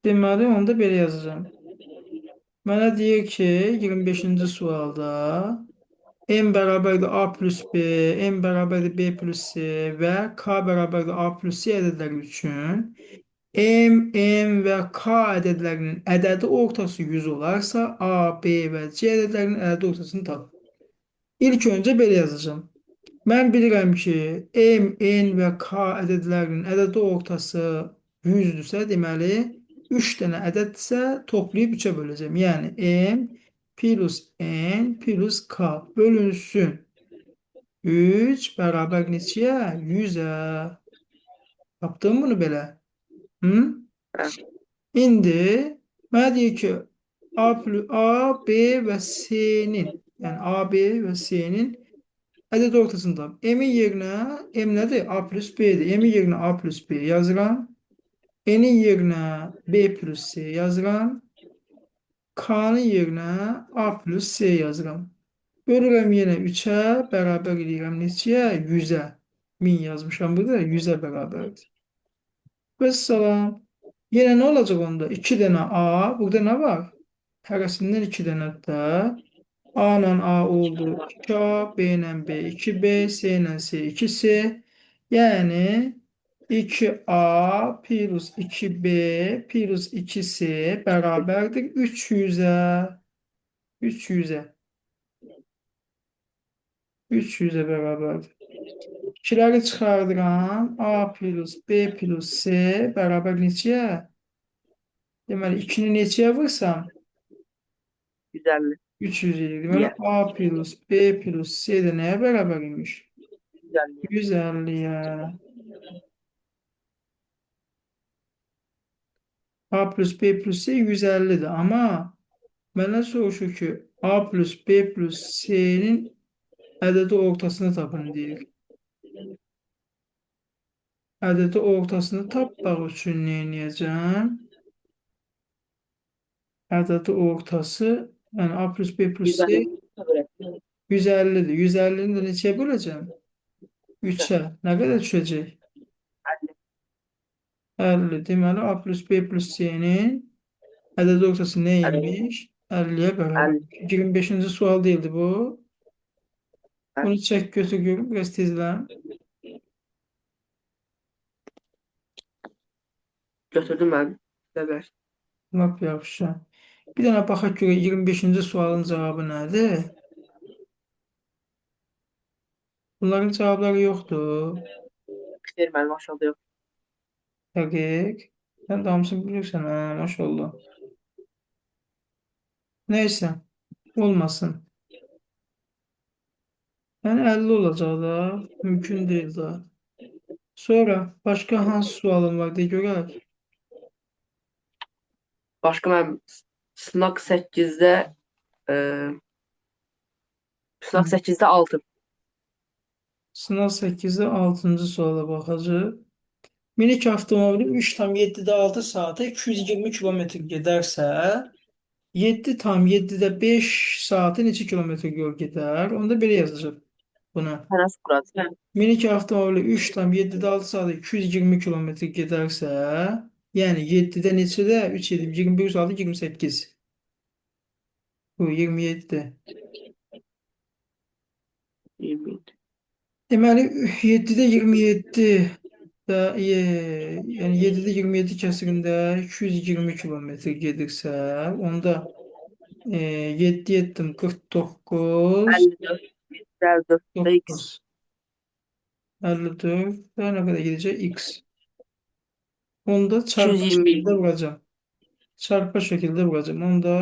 Deməli, onda belə yazacağım. Mənə deyir ki, 25-ci sualda m bərabərdir a plus b, m bərabərdir b plus c və k bərabərdir a plus c ədədləri üçün m və k ədədlərinin ədədi ortası 100 olarsa, a, b və c ədədlərinin ədədi ortasını tap. İlk öncə belə yazacağım. Mən bilirəm ki, m, n və k ədədlərinin ədədi ortası 100-dürsə, deməli 3 dənə ədədsə toplayıb 3-ə böləcəm. Yəni m plus n plus k bölünsün 3 bərabər neçəyə? 100-ə. Yapdın bunu belə. Hı? Bəli. İndi mənə deyir ki, A, B və C-nin, yəni A, B və C-nin ədəd ortasında m-in yerinə m nədir? A plus B-dir. M-in yerinə A plus B yazıram. N-in yerinə B plus C yazıram. K-nın yerinə A plus C yazıram. Bölürəm yenə 3-ə, bərabər edirəm neçəyə? 100-ə. 1000 yazmışam burada, 100-ə bərabərdir. Vəssalam. Yenə nə olacaq onda? 2 dənə A, burada nə var? Hərəsindən 2 dənə də. A ilə A oldu 2A, B ilə B 2B, C ilə C 2C. Yəni 2A plus 2B plus 2C bərabərdir 300-ə. 300-ə. 300-ə bərabərdir. İkiləri çıxardıram. A plus B plus C bərabər neçəyə? Deməli, 2-ni neçəyə vursam? 150. 300 edir. Deməli, Niyə? A plus B plus C də nəyə bərabər imiş? 150'ye. 150-yə. A plus B plus C 150'dir. Amma məndən soruşur ki, A plus B plus C-nin ədədi ortasını tapın deyir. Ədədi ortasını tapmaq üçün nə edəcəm? Ədədi ortası, yəni A plus B plus C 150 öğretmen. 150'dir. 150'ni də neçəyə böləcəm? 150. 3-ə. Nə qədər düşəcək? 50. Deməli, A plus B plus C-nin ədədi ortası nə 50. imiş? 50-yə bərabər. 50. 25-ci sual değildi bu. 50. Bunu çək götür görüm. Biraz tezlən. Götürdüm ben. Sever. Lap yaxşı. Bir dənə baxaq görə 25-ci sualın cavabı nədir? Bunların cavabları yoxdur. İşlerim ben maşallah yok. Dəqiq. Sən də hamısını bilirsən, ha, maşallah. Neysə, olmasın. Yəni 50 olacaq da, mümkün deyil da. Sonra başqa hansı sualın var deyə görək. Başka ben sınav 8'de e, sınav 8'de 6. Sınav 8-də 6-cı suala baxacaq. Minik avtomobili 3,7-də 6 saata 220 kilometr gedərsə, 7,7-də 5 saata neçə kilometr yol gedər? Onda belə yazacaq buna. Nasıl kurası? Yani Minik avtomobili 3,7-də 6 saata 220 kilometr gedərsə, yəni 7-də neçədə? 3, 7, 21, 6, 28. Bu 27-dir. 20. Deməli 7-də 27 da, yəni 7-də 27 kəsirində 220 kilometr gedirsə, onda 7 etdim 49, 54. 54. X. 9, 54 daha nə qədər gedəcək? X. Onda çarpı 221. şəkildə vuracam. Çarpı şəkildə vuracam. Onda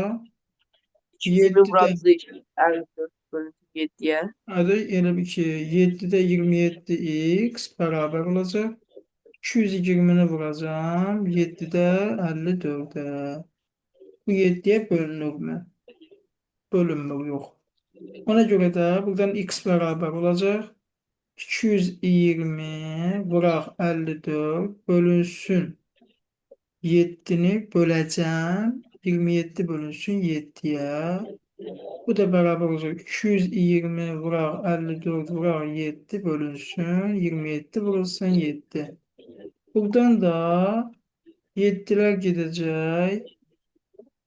220 7-də Muratlı için. 54 bölü 7'ye. adı elə bir ki 7-də 27 x bərabər olacaq. 220-ni vuracam. 7-də 54-ə. Bu 7-yə bölünürmü? Bölünmür, yox. Ona görə də buradan x bərabər olacaq. 220 vuraq 54 bölünsün 7-ni böləcəm. 27 bölünsün 7-yə. Bu da bərabər olacaq. 220 vuraq 54 vuraq 7 bölünsün 27 vurulsun 7. Buradan da 7'ler gidecek.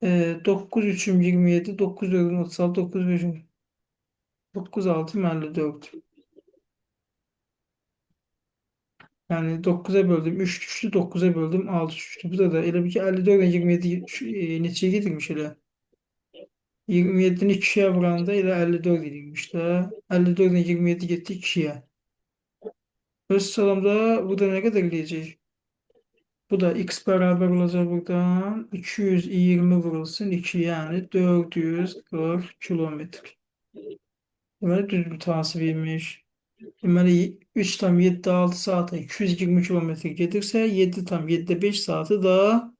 9 3'üm 27, 9 4'üm 36, 9 5'üm 9 6'ım 54. Yani 9'a böldüm 3 düştü, 9'a böldüm 6 düştü. Bu da elə bir ki 54'den 27 neçəyə gedirmiş elə. 27'ni 2'ye vuranda elə 54 edilmiş də. 54'den 27 getdi 2'ye. Öz salamda bu da ne kadar eləyəcək? Bu da x beraber olacak buradan. 220 vurulsun 2 yani 440 kilometre. Deməli düz bir tasviymiş. Deməli 3 tam 7 6 saate 220 kilometre gedirse 7 tam 7 5 saati da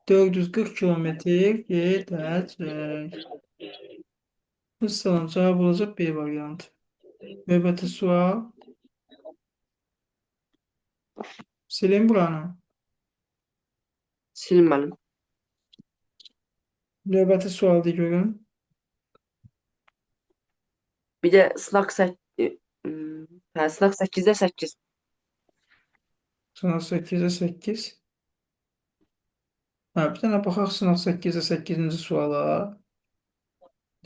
440 kilometre gedəcək. Hıssalın cevap olacak B variantı. Növbəti sual. Silin buranı. Silməlim. Növbəti sualda görün. Bir de sınaq 8. Sınaq 8'də 8. Sınav 8'e 8. Ha, bir tane baxaq sınav 8'e 8. suala.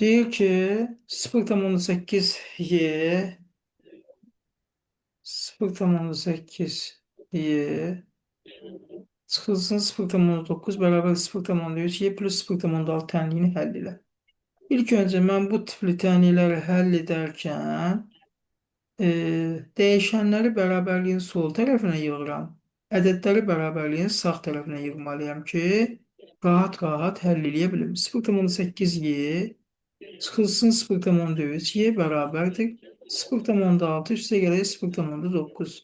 Deyir ki 0,8 y 0,8 y çıxılsın 0,9 bərabər 0,3 y plus 0,6 tənliyini həll elə. İlk öncə mən bu tipli tənlikləri həll edərkən dəyişənləri bərabərliyin sol tərəfinə yığıram. Ədədləri bərabərliyin sağ tərəfinə yığmalıyam ki, rahat-rahat həll eləyə bilim. 0,8 y çıxılsın 0,3 y bərabərdir. 0,6 üstə gələk 0,9.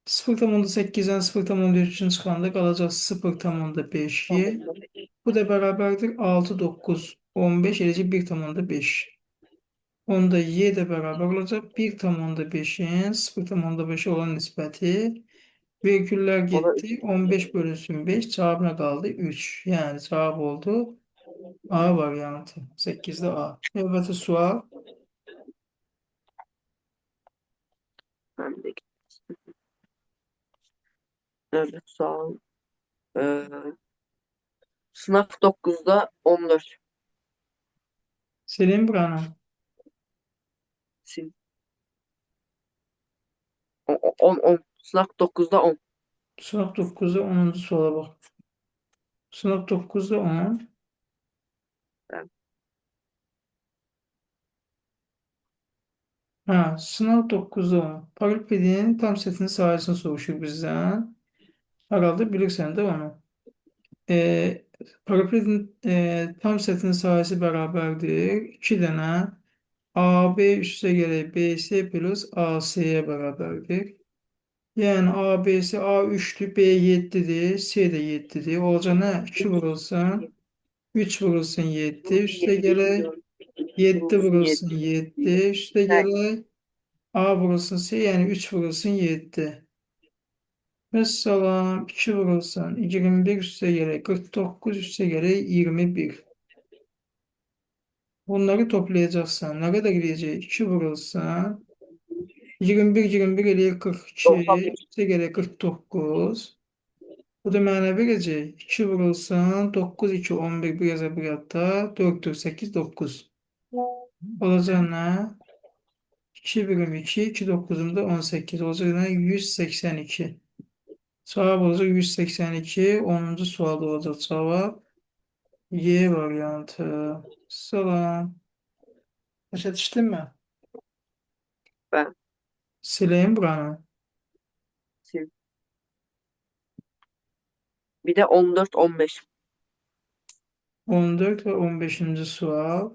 0,8'den 0,3'ün çıxanda qalacaq 0,5 y. Bu da bərabərdir 6, 9, 15 eləcə 1,5. Onda y də bərabər olacaq 1,5'in 0,5'e olan nisbəti. Virgüller O da 3. gitti. 15 bölünsün 5. Cevabına kaldı 3. Yani cevap oldu A variantı. 8'de A. Növbəti sual. Mən də növbət sual. Ee, Sınaq 9'da 14. Selim buranı. Sil. 10, 10. Sınaq 9'da 10. Sınav 9'da 10. suala bak. Sınav 9'da 10. Ben, Ha, sınav 9'da 10. Paralelpedin tam setinin sayısını soruşur bizden. Herhalde bilirsen de onu. Paralelpedin tam setinin sayısı beraberdir. 2 tane AB üste gerek BC plus AC'ye beraberdir. Yani AB'si A 3'tü, B 7'dir, C de 7'dir. Olacak ne? 2 vurulsun, 3 vurulsun 7, üste 7 gerek milyon 7 vurulsun vurulsun 7. 7, üste Hə, gerek A vurulsun C yani 3 vurulsun 7. Mesela 2 vurulsun 21 üste gerek 49 üste gerek 21. Bunları toplayacaksan ne kadar gidecek? 2 vurulsun 21 21 eləyir 42 93. üste gerek 49. Bu da mənə verəcək. 2 vurulsun 9 2 11 bir yaza bir hatta 4 4 8 9. Olacaq nə? 2 birim 2 2 9'um da 18 olacaq nə? 182. Cevap olacaq 182. 10. sualda olacaq cevap. Y variantı. Salam. Başa düşdün mü? Ben Sileyim buranı. sil. Bir de 14 15. 14 ve 15. sual.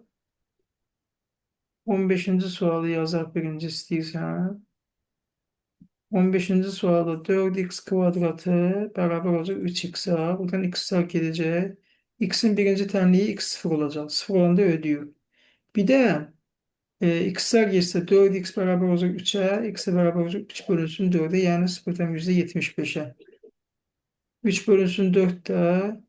15. sualı yazaq birinci istəyirsən. 15. sualda 4x kvadratı beraber olacak 3x'a. Buradan x'ler gelecek. X'in birinci tənliyi x sıfır olacak. Sıfır olanda ödüyor. Bir de x'ler geçse 4x beraber olacak 3'e. X'e beraber olacak 3 bölünsün 4'e. Yani sıfırdan %75'e. 3 bölünsün 4'te